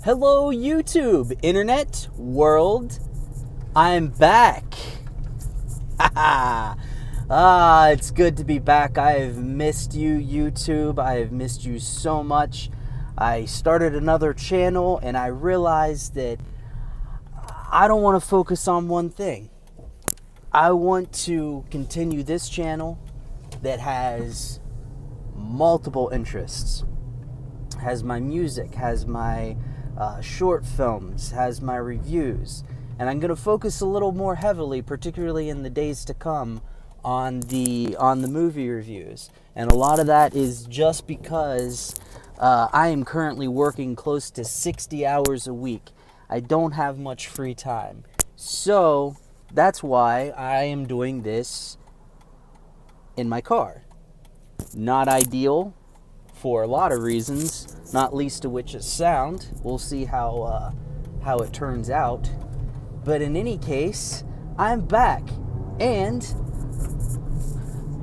Hello, YouTube, internet, world. I'm back. It's good to be back. I have missed you, YouTube. I have missed you so much. I started another channel and I realized that I don't want to focus on one thing. I want to continue this channel that has multiple interests. Has my music, has my short films, has my reviews, and I'm going to focus a little more heavily, particularly in the days to come, on the movie reviews. And a lot of that is just because I am currently working close to 60 hours a week. I don't have much free time, so that's why I am doing this in my car. Not ideal for a lot of reasons, not least of which is sound. We'll see how it turns out. But in any case, I'm back, and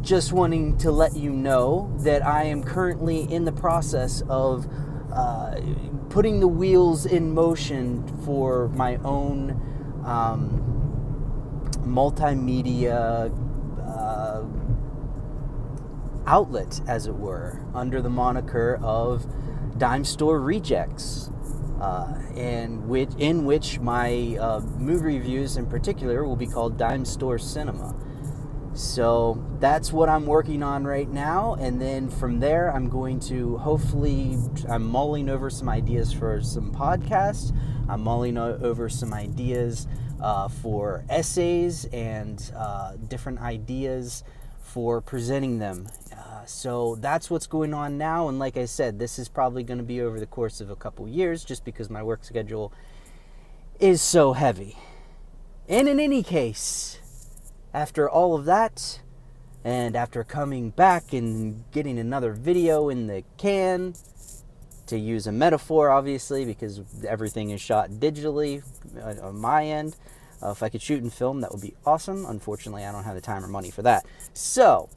just wanting to let you know that I am currently in the process of putting the wheels in motion for my own multimedia outlet, as it were, under the moniker of Dime Store Rejects, in which my movie reviews in particular will be called Dime Store Cinema. So that's what I'm working on right now, and then from there I'm going to I'm mulling over some ideas for some podcasts. I'm mulling over some ideas for essays and different ideas for presenting them. So that's what's going on now, and like I said, this is probably going to be over the course of a couple years just because my work schedule is so heavy. And in any case, after all of that, and after coming back and getting another video in the can, to use a metaphor obviously because everything is shot digitally on my end, if I could shoot and film, that would be awesome. Unfortunately, I don't have the time or money for that. So,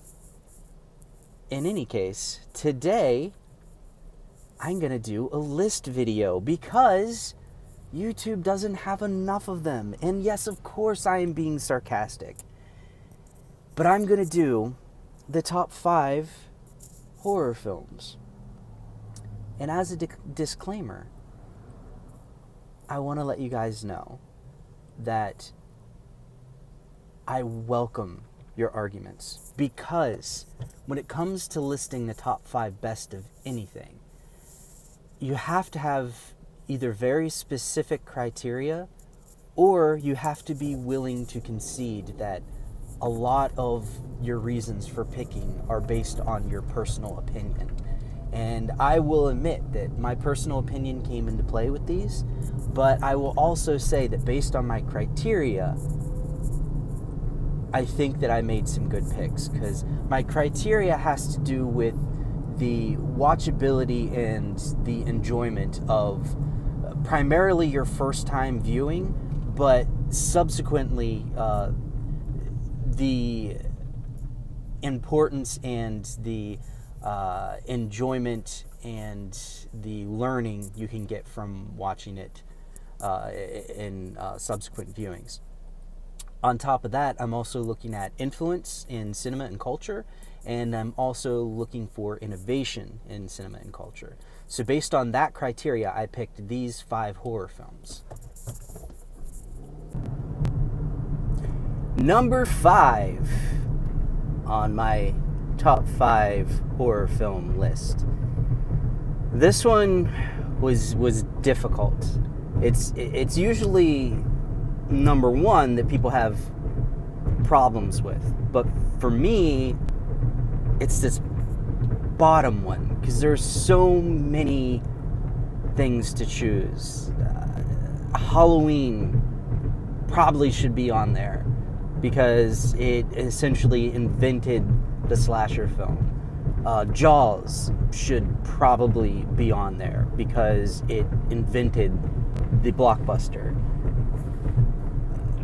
in any case, today, I'm going to do a list video because YouTube doesn't have enough of them. And yes, of course, I am being sarcastic. But I'm going to do the top 5 horror films. And as a disclaimer, I want to let you guys know that I welcome your arguments, because when it comes to listing the top 5 best of anything, you have to have either very specific criteria, or you have to be willing to concede that a lot of your reasons for picking are based on your personal opinion. And I will admit that my personal opinion came into play with these, but I will also say that based on my criteria, I think that I made some good picks, because my criteria has to do with the watchability and the enjoyment of primarily your first time viewing, but subsequently the importance and the enjoyment and the learning you can get from watching it in subsequent viewings. On top of that, I'm also looking at influence in cinema and culture, and I'm also looking for innovation in cinema and culture. So based on that criteria, I picked these 5 horror films. Number 5 on my top 5 horror film list. This one was difficult. It's usually number 1 that people have problems with, but for me, it's this bottom one, because there's so many things to choose. Halloween probably should be on there because it essentially invented the slasher film. Jaws should probably be on there because it invented the blockbuster.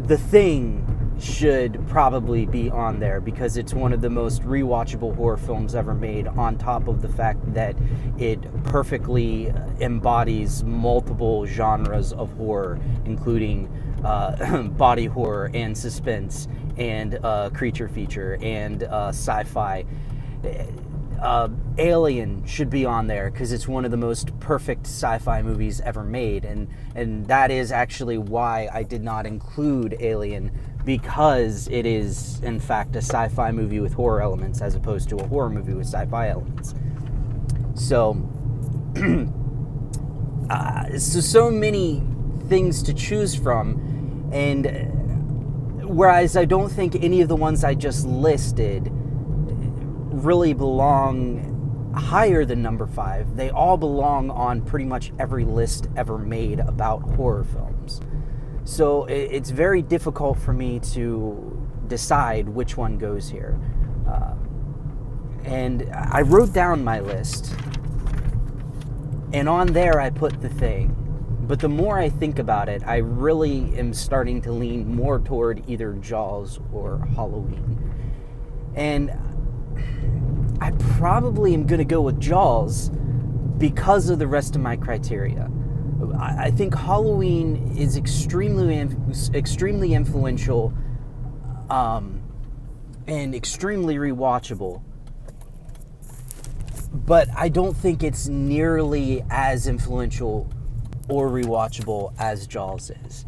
The Thing should probably be on there because it's one of the most rewatchable horror films ever made, on top of the fact that it perfectly embodies multiple genres of horror, including body horror and suspense and creature feature and sci-fi. Alien should be on there because it's one of the most perfect sci-fi movies ever made, and that is actually why I did not include Alien, because it is in fact a sci-fi movie with horror elements as opposed to a horror movie with sci-fi elements. So so many things to choose from, and whereas I don't think any of the ones I just listed really belong higher than number 5, they all belong on pretty much every list ever made about horror films. So it's very difficult for me to decide which one goes here. And I wrote down my list, and on there I put The Thing. But the more I think about it, I really am starting to lean more toward either Jaws or Halloween. And I probably am going to go with Jaws because of the rest of my criteria. I think Halloween is extremely influential and extremely rewatchable, but I don't think it's nearly as influential or rewatchable as Jaws is.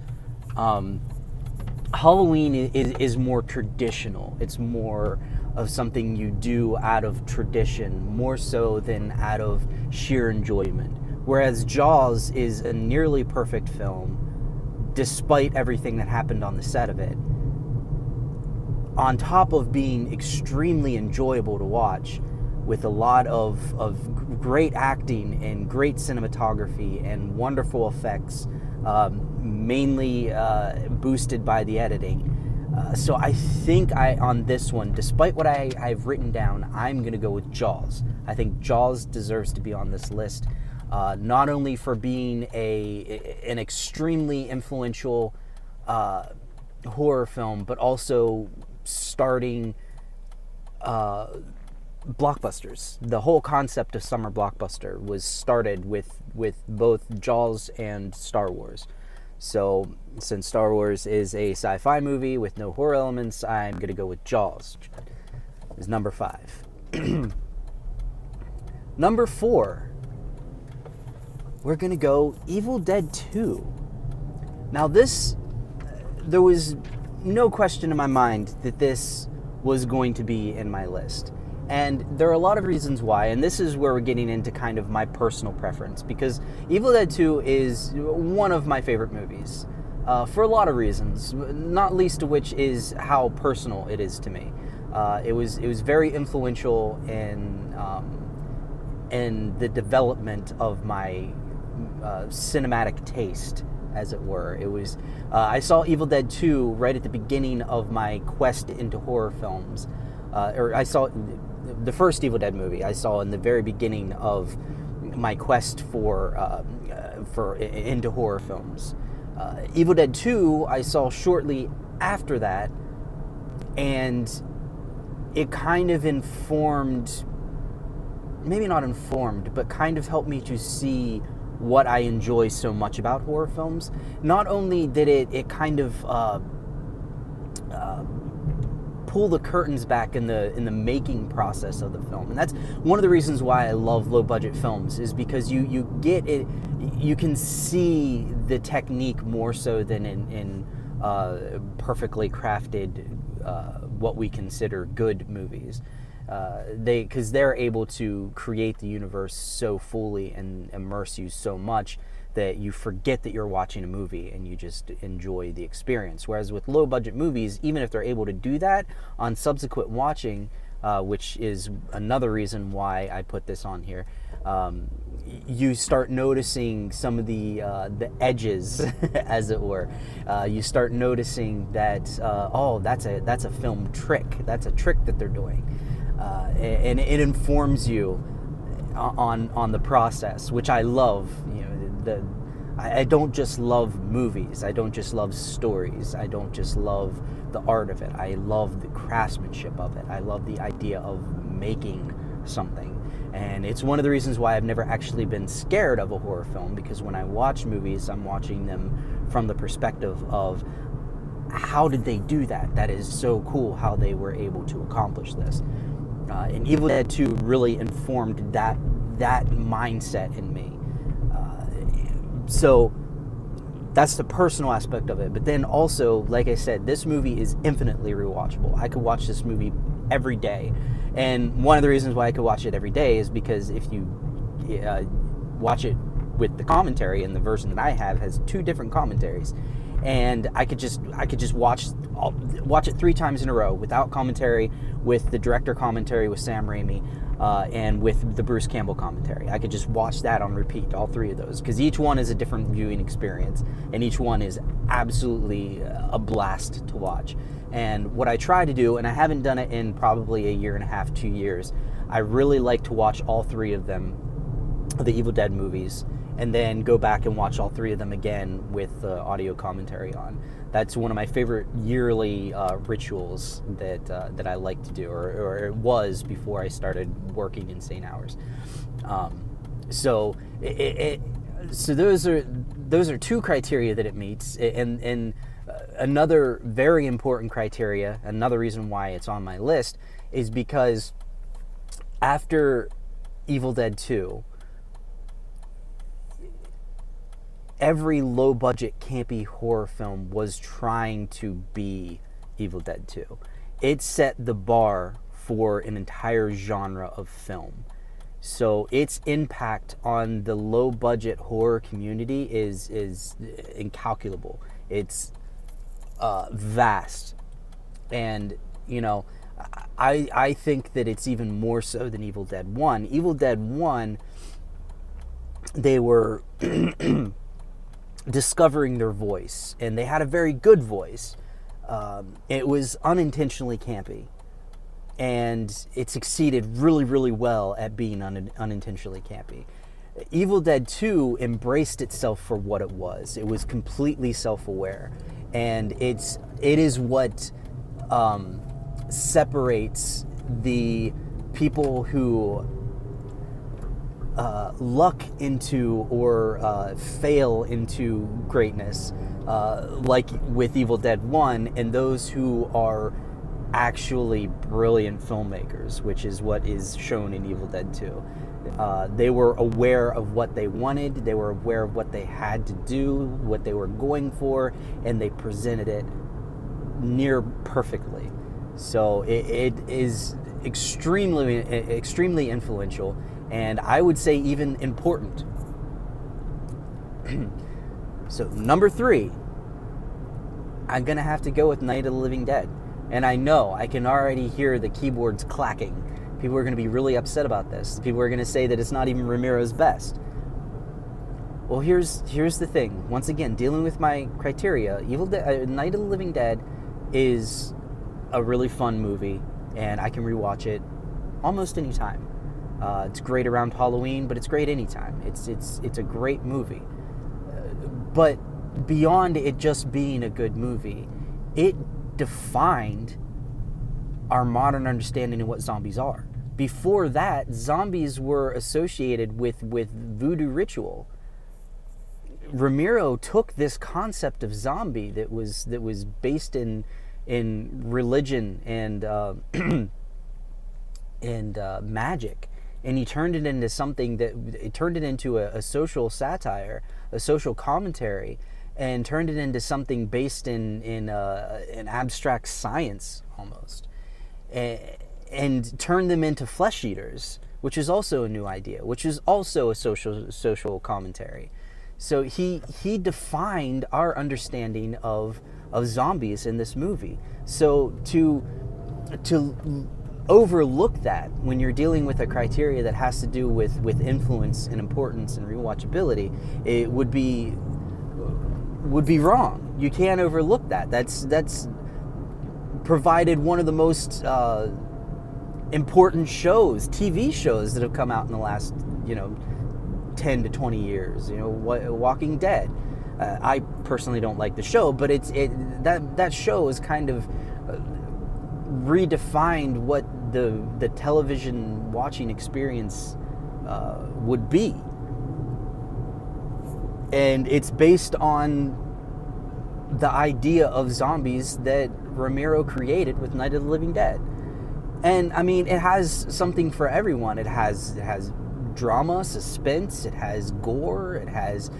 Halloween is more traditional. It's more of something you do out of tradition, more so than out of sheer enjoyment. Whereas Jaws is a nearly perfect film, despite everything that happened on the set of it. On top of being extremely enjoyable to watch, with a lot of great acting and great cinematography and wonderful effects, mainly boosted by the editing. So I think on this one, despite what I've written down, I'm going to go with Jaws. I think Jaws deserves to be on this list, not only for being an extremely influential horror film, but also starting blockbusters. The whole concept of summer blockbuster was started with both Jaws and Star Wars. So since Star Wars is a sci-fi movie with no horror elements, I'm going to go with Jaws. Is number 5. Number 4, we're going to go Evil Dead 2. Now there was no question in my mind that this was going to be in my list. And there are a lot of reasons why, and this is where we're getting into kind of my personal preference, because Evil Dead 2 is one of my favorite movies, for a lot of reasons, not least of which is how personal it is to me. It was very influential in the development of my cinematic taste, as it were. It was I saw Evil Dead 2 right at the beginning of my quest into horror films, or I saw the first Evil Dead movie I saw in the very beginning of my quest for into horror films. Evil Dead 2 I saw shortly after that, and it kind of informed, maybe not informed, but kind of helped me to see what I enjoy so much about horror films. Not only did it kind of pull the curtains back in the making process of the film, and that's one of the reasons why I love low budget films, is because you get it, you can see the technique more so than in perfectly crafted what we consider good movies. Because they're able to create the universe so fully and immerse you so much that you forget that you're watching a movie and you just enjoy the experience. Whereas with low budget movies, even if they're able to do that, on subsequent watching, which is another reason why I put this on here, you start noticing some of the edges, as it were. You start noticing that that's a film trick. That's a trick that they're doing, and it informs you on the process, which I love. You know, I don't just love movies. I don't just love stories. I don't just love the art of it. I love the craftsmanship of it. I love the idea of making something. And it's one of the reasons why I've never actually been scared of a horror film, because when I watch movies, I'm watching them from the perspective of how did they do that? That is so cool how they were able to accomplish this. And Evil Dead 2 really informed that mindset in me. So that's the personal aspect of it. But then also, like I said, this movie is infinitely rewatchable. I could watch this movie every day. And one of the reasons why I could watch it every day is because if you watch it with the commentary, and the version that I have has 2 different commentaries, and I could just watch it 3 times in a row without commentary, with the director commentary with Sam Raimi, and with the Bruce Campbell commentary. I could just watch that on repeat, all 3 of those, because each one is a different viewing experience, and each one is absolutely a blast to watch. And what I try to do, and I haven't done it in probably a year and a half, 2 years, I really like to watch all 3 of them, the Evil Dead movies, and then go back and watch all 3 of them again with audio commentary on. That's one of my favorite yearly rituals that I like to do, or it was before I started working insane hours. So those are 2 criteria that it meets, and another very important criteria, another reason why it's on my list, is because after Evil Dead 2, every low-budget, campy horror film was trying to be Evil Dead 2. It set the bar for an entire genre of film. So its impact on the low-budget horror community is incalculable. It's vast. And, you know, I think that it's even more so than Evil Dead 1. Evil Dead 1, they were discovering their voice, and they had a very good voice. It was unintentionally campy, and it succeeded really, really well at being unintentionally campy. Evil Dead 2 embraced itself for what it was. It was completely self-aware, and it is what separates the people who luck into or fail into greatness, like with Evil Dead 1, and those who are actually brilliant filmmakers, which is what is shown in Evil Dead 2. They were aware of what they wanted, they were aware of what they had to do, what they were going for, and they presented it near perfectly. So it is extremely influential, and I would say even important. So number 3, I'm gonna have to go with Night of the Living Dead. And I know, I can already hear the keyboards clacking. People are gonna be really upset about this. People are gonna say that it's not even Romero's best. Well, here's the thing. Once again, dealing with my criteria, Night of the Living Dead is a really fun movie, and I can rewatch it almost any time. It's great around Halloween, but it's great anytime. It's a great movie. But beyond it just being a good movie, it defined our modern understanding of what zombies are. Before that, zombies were associated with voodoo ritual. Romero took this concept of zombie that was based in religion and magic, and he turned it into something into a social satire, a social commentary, and turned it into something based in an abstract science almost, and turned them into flesh eaters, which is also a new idea, which is also a social commentary. So he defined our understanding of zombies in this movie. So to overlook that when you're dealing with a criteria that has to do with influence and importance and rewatchability, it would be wrong. You can't overlook that. That's provided one of the most important TV shows that have come out in the last 10 to 20 years. Walking Dead. I personally don't like the show, but that show is kind of redefined what the television watching experience would be. And it's based on the idea of zombies that Romero created with Night of the Living Dead. And I mean, it has something for everyone. It has drama, suspense, it has gore, it has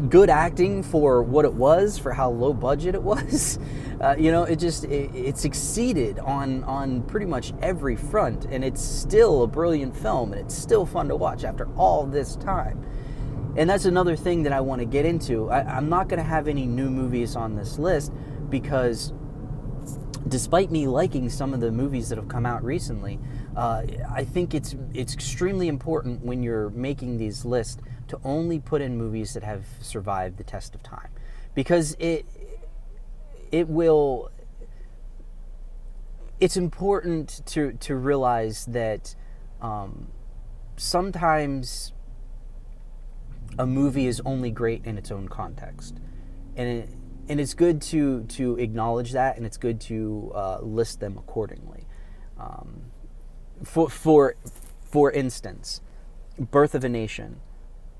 good acting for what it was, for how low budget it was. It succeeded on pretty much every front, and it's still a brilliant film, and it's still fun to watch after all this time. And that's another thing that I want to get into. I'm not going to have any new movies on this list because despite me liking some of the movies that have come out recently, I think it's extremely important when you're making these lists to only put in movies that have survived the test of time, because it's important to realize that sometimes a movie is only great in its own context, and it's good to acknowledge that, and it's good to list them accordingly. For instance, Birth of a Nation.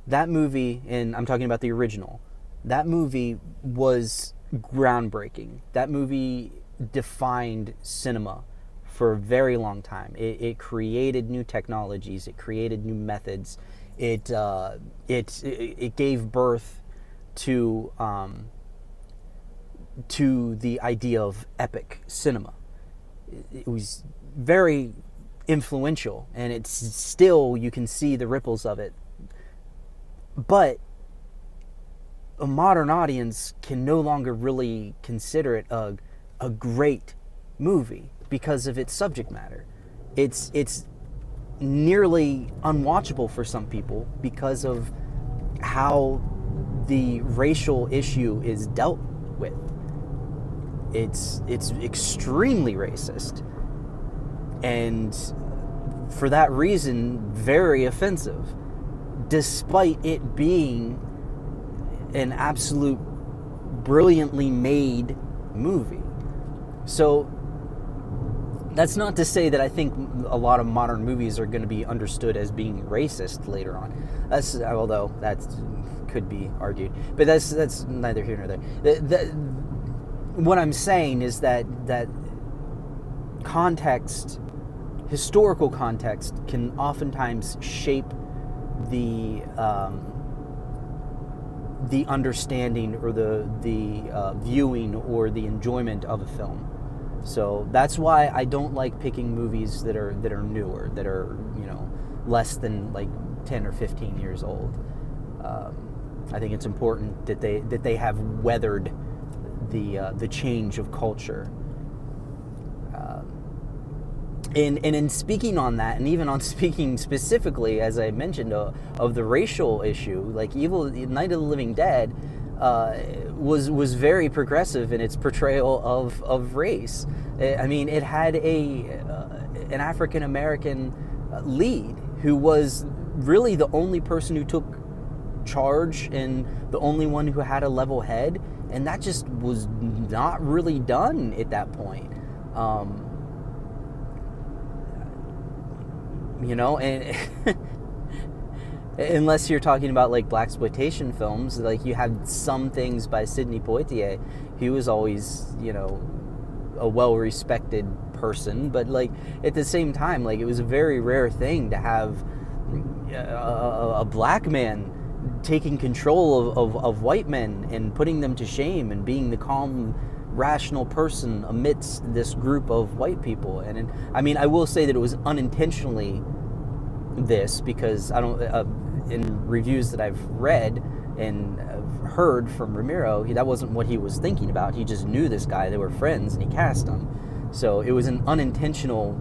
That movie, and I'm talking about the original, that movie was groundbreaking. That movie defined cinema for a very long time. It created new technologies. It created new methods. It gave birth to the idea of epic cinema. It was very influential, and it's still, you can see the ripples of it. But a modern audience can no longer really consider it a great movie because of its subject matter. It's nearly unwatchable for some people because of how the racial issue is dealt with. It's extremely racist, and for that reason, very offensive, despite it being an absolute brilliantly made movie. So that's not to say that I think a lot of modern movies are going to be understood as being racist later on. Although that could be argued, but that's neither here nor there. What I'm saying is that context, historical context, can oftentimes shape the understanding or the viewing or the enjoyment of a film. So that's why I don't like picking movies that are newer, that are less than like 10 or 15 years old. I think it's important that they have weathered the change of culture. And in speaking on that, and even on speaking specifically, as I mentioned, of the racial issue, like Night of the Living Dead was very progressive in its portrayal of race. I mean, it had an African American lead who was really the only person who took charge and the only one who had a level head, and that just was not really done at that point. And unless you're talking about like blaxploitation films, like you had some things by Sidney Poitier. He was always, a well-respected person, but like at the same time, like it was a very rare thing to have a black man taking control of white men and putting them to shame and being the calm, rational person amidst this group of white people. And I will say that it was unintentionally this, because I don't in reviews that I've read and heard from Romero, that wasn't what he was thinking about. He just knew this guy, they were friends, and he cast him. So it was an unintentionally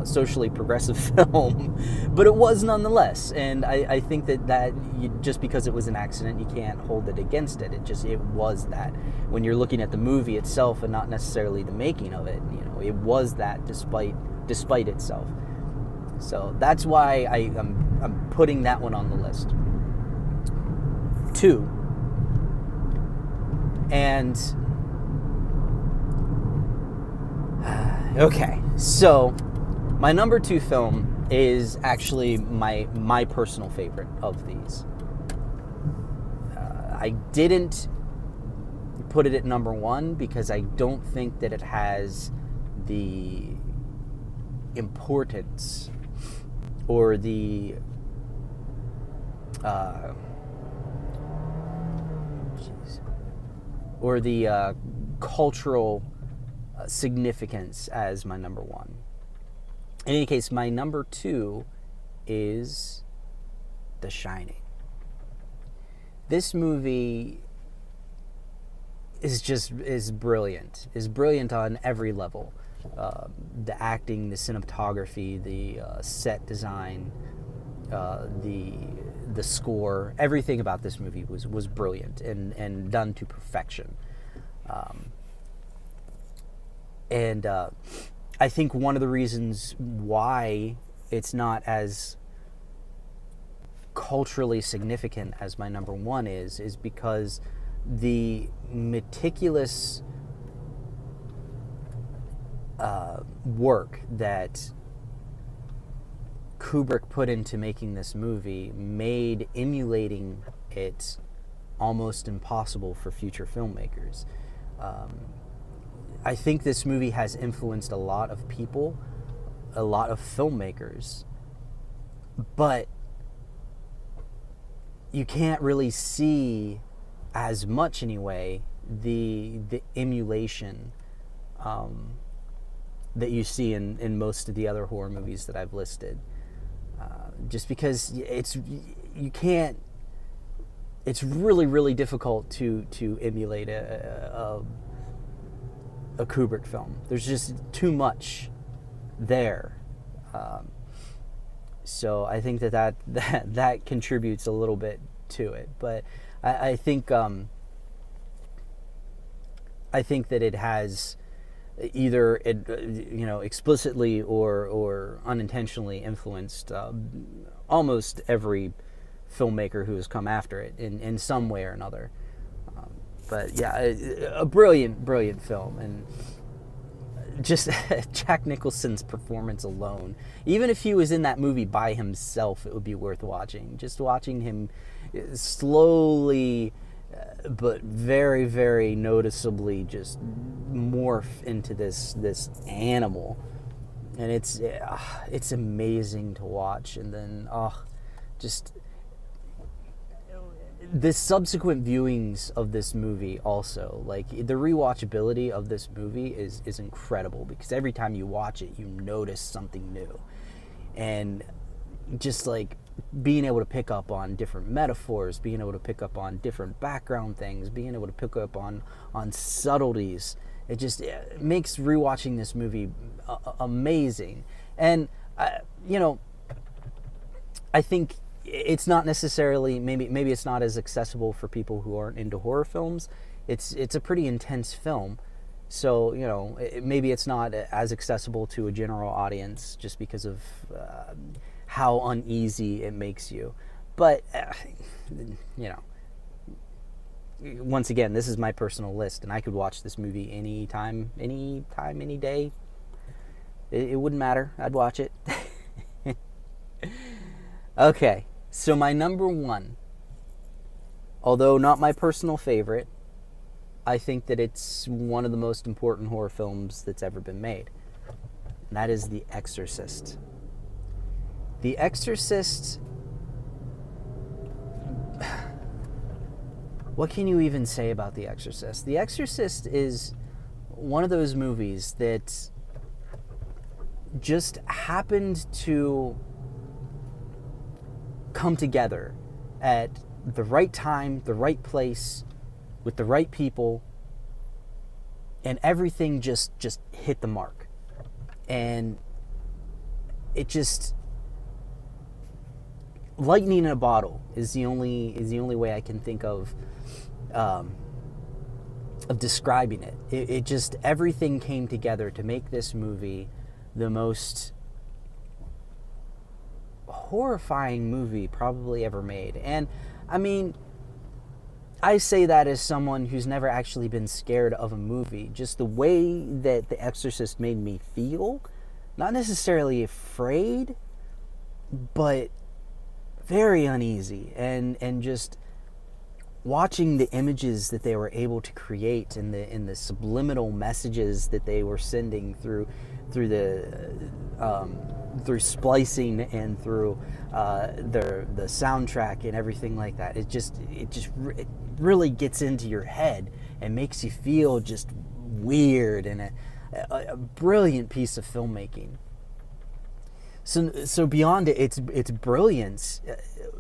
socially progressive film, but it was nonetheless. And I think that just because it was an accident, you can't hold it against it. It was that. When you're looking at the movie itself and not necessarily the making of it, it was that, despite despite itself. So that's why I'm putting that one on the list. 2. And okay, so my number 2 film is actually my personal favorite of these. I didn't put it at number 1 because I don't think that it has the importance or the cultural significance as my number 1. In any case, my number 2 is The Shining. This movie is brilliant. Is brilliant on every level. The acting, the cinematography, the set design, the score, everything about this movie was brilliant and done to perfection. And I think one of the reasons why it's not as culturally significant as my number 1 is because the meticulous work that Kubrick put into making this movie made emulating it almost impossible for future filmmakers. I think this movie has influenced a lot of people, a lot of filmmakers, but you can't really see as much anyway the emulation that you see in most of the other horror movies that I've listed. Just because it's really, really difficult to emulate a Kubrick film. There's just too much there. So I think that contributes a little bit to it. But I think that it has either explicitly or unintentionally influenced almost every filmmaker who has come after it in some way or another. But yeah, a brilliant film, and just Jack Nicholson's performance alone, even if he was in that movie by himself, it would be worth watching. Just watching him slowly but very, very noticeably just morph into this animal, and it's amazing to watch. And then just the subsequent viewings of this movie also, like the rewatchability of this movie is incredible, because every time you watch it you notice something new, and just like being able to pick up on different metaphors, being able to pick up on different background things, being able to pick up on subtleties, it makes rewatching this movie amazing. And I think it's not necessarily, maybe it's not as accessible for people who aren't into horror films. It's a pretty intense film, so maybe it's not as accessible to a general audience just because of how uneasy it makes you. But once again, this is my personal list, and I could watch this movie anytime, any day. It wouldn't matter. I'd watch it. Okay, so my number 1, although not my personal favorite, I think that it's one of the most important horror films that's ever been made. And that is The Exorcist. The Exorcist... What can you even say about The Exorcist? The Exorcist is one of those movies that just happened to come together at the right time, the right place, with the right people, and everything just hit the mark. And it just... lightning in a bottle is the only way I can think of describing it. It just, everything came together to make this movie the most horrifying movie probably ever made. And I mean, I say that as someone who's never actually been scared of a movie. Just the way that The Exorcist made me feel, not necessarily afraid, but very uneasy, and just watching the images that they were able to create and the subliminal messages that they were sending through splicing and through the soundtrack and everything like that. It really gets into your head and makes you feel just weird, and a brilliant piece of filmmaking. So beyond its brilliance,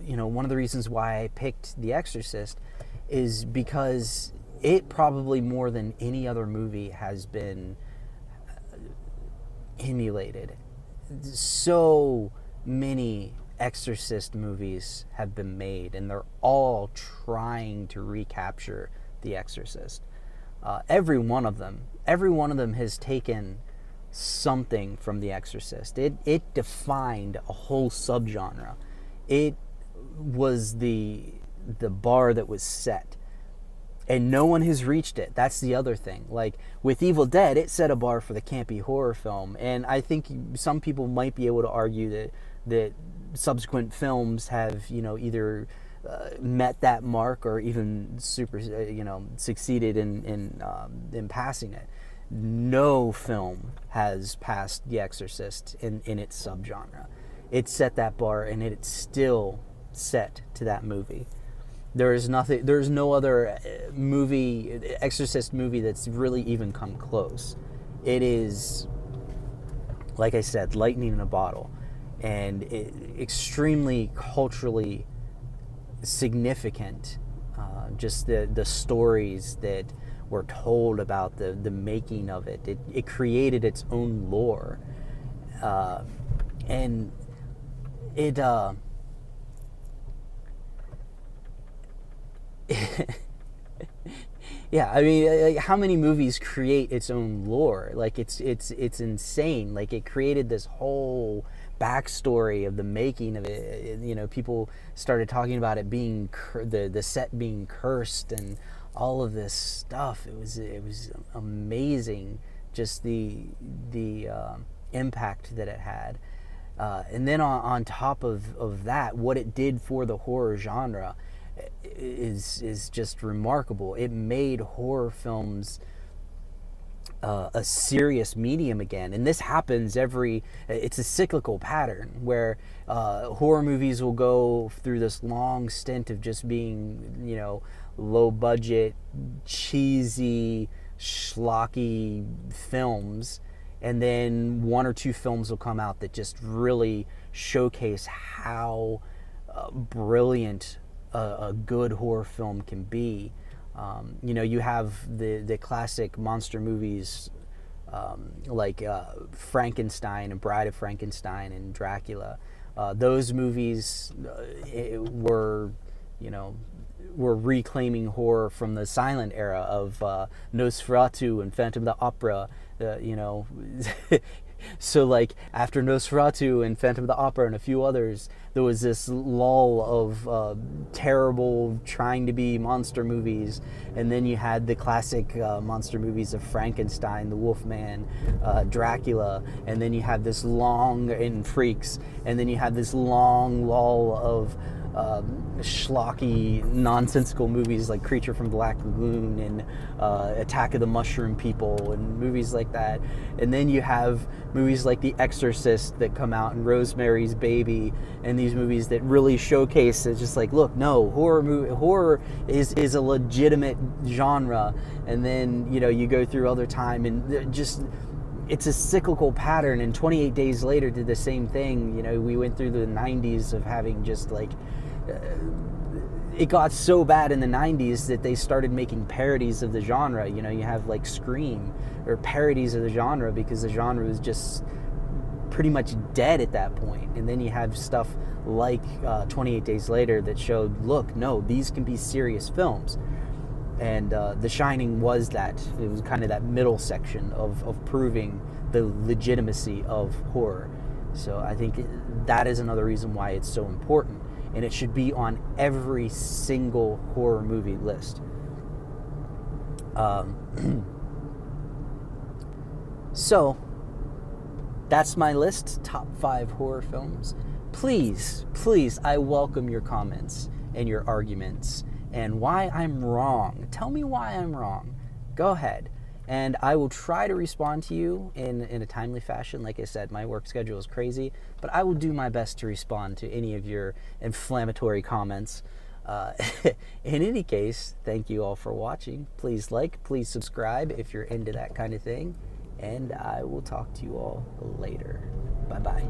one of the reasons why I picked The Exorcist is because it probably more than any other movie has been emulated. So many Exorcist movies have been made, and they're all trying to recapture The Exorcist. Every one of them has taken something from The Exorcist. It defined a whole subgenre. It was the bar that was set, and no one has reached it. That's the other thing. Like with Evil Dead, it set a bar for the campy horror film, and I think some people might be able to argue that subsequent films have either met that mark or even succeeded in passing it. No film has passed The Exorcist in its subgenre. It set that bar, and it's still set to that movie. There's no other Exorcist movie that's really even come close. It is, like I said, lightning in a bottle, and extremely culturally significant. Just the stories that were told about the making of it. It created its own lore, and it yeah, I mean, like, how many movies create its own lore? Like it's insane. Like it created this whole backstory of the making of it. People started talking about it being the set being cursed and all of this stuff. It was amazing, just the impact that it had, and then on top of that, what it did for the horror genre is just remarkable. It made horror films a serious medium again, and this happens it's a cyclical pattern where horror movies will go through this long stint of just being low budget, cheesy, schlocky films, and then one or two films will come out that just really showcase how brilliant a good horror film can be. You have the classic monster movies like Frankenstein and Bride of Frankenstein and Dracula. Those movies were reclaiming horror from the silent era of Nosferatu and Phantom of the Opera. So like after Nosferatu and Phantom of the Opera and a few others, there was this lull of terrible trying to be monster movies, and then you had the classic monster movies of Frankenstein, the Wolfman, Dracula, and then you had this long, and Freaks, and then you had this long lull of schlocky, nonsensical movies like Creature from the Black Lagoon and Attack of the Mushroom People and movies like that. And then you have movies like The Exorcist that come out, and Rosemary's Baby, and these movies that really showcase it's just like, look, no, horror is a legitimate genre. And then you go through other time, and just it's a cyclical pattern. And 28 Days Later did the same thing. We went through the 90s of having just like it got so bad in the 90s that they started making parodies of the genre. You have like Scream, or parodies of the genre, because the genre was just pretty much dead at that point. And then you have stuff like 28 Days Later that showed, look, no, these can be serious films. And The Shining was that. It was kind of that middle section of proving the legitimacy of horror. So I think that is another reason why it's so important. And it should be on every single horror movie list. So that's my list, top 5 horror films. Please, please, I welcome your comments and your arguments and why I'm wrong. Tell me why I'm wrong. Go ahead. And I will try to respond to you in a timely fashion. Like I said, my work schedule is crazy, but I will do my best to respond to any of your inflammatory comments. In any case, thank you all for watching. Please like, please subscribe if you're into that kind of thing. And I will talk to you all later. Bye-bye.